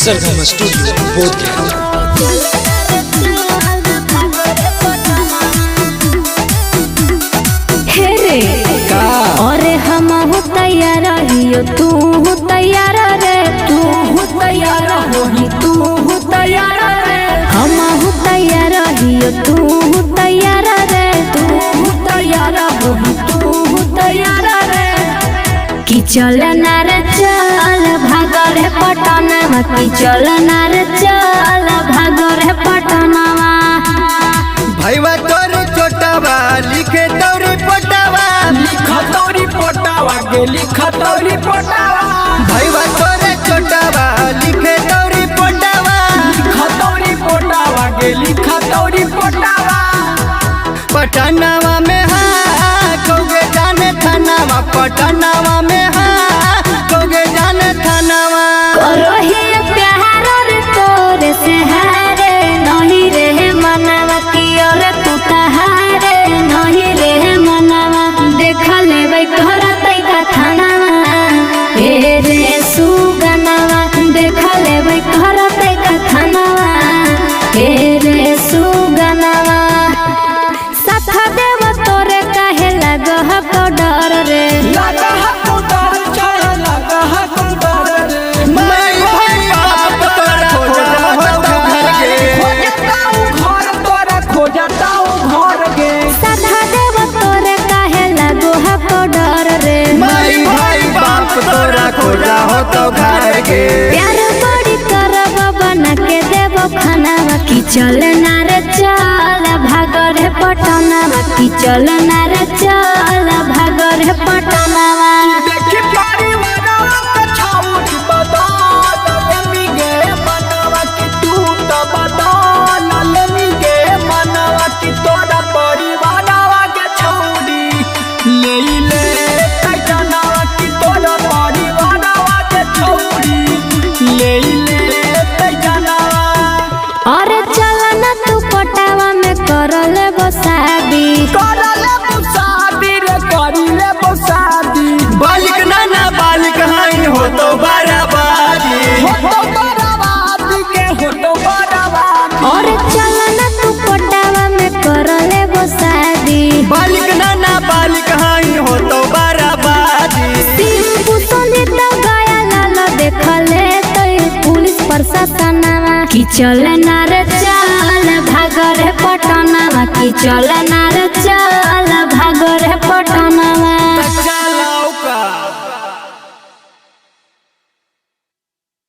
सरगम studio Bodhgaya. अरे हम तैयार रहियो तू तैयार रे तू तैयार होही तू तैयार रे हम तैयार रहियो तू तैयार रे तू तैयार होही तू तैयार रे कि चल ना रे चल भाग रे पटना कि चल ना रे चल भाग रे पटना भैया तोर छोटावा लिखे तोरी पोटावा लिखतौरी पोटावा के लिखतौरी पोटावा भैया तोर छोटावा लिखे तोरी पोटावा लिखतौरी पोटावा के लिखतौरी पोटावा पटनावा में हाँ कौगे जाने थानावा पटनावा में हाँ कौगे जाने थानावा करोही प्यार रे तोरे से हारे नहीं रे मनवा की और तू तहारे नहीं रे मनवा देख लेबै घर तैका थानावा हे रे सुगनवा देख लेबै घर तैका थानावा हे रे सुगनवा साथ देव तोरे काहे लगह तो डर रे लगा तो डर चढ़ लगा तो डर रे मैं भाई बाप तोरा खोजा हो घर के खोजता हूँ घर के साधा देव तोरे काहे लगो हको डर रे मैं भाई बाप तोरा खोजा हो तो घर के प्यार बड़ी करब बना के देव खाना की चल ना रे चल भाग रे पटना की चल ना रे चल भाग रे पटना देखी परिवारवा के छाउट बदल लेमी गे मनवा की तू तो बदल लेमी गे मनवा की तोरा परिवारवा के छौड़ी ले ले तजनवा की तोरा परिवारवा के छौड़ी ले ले तजनवा और चल ना तू पटावा में कर ले बसाबी करले बुसादी रे करिले बुसादी बालिक नाना बालिक हाइन हो तो बराबादी होतो बराबादी के होतो बराबादी और चल ना तू पटावा में कर ले बसाबी बालिक नाना बालिक हाइन हो तो बराबादी देखले तो पुलिस प्रशासनवा की चल ना रे चल भाग रे पटना की चल ना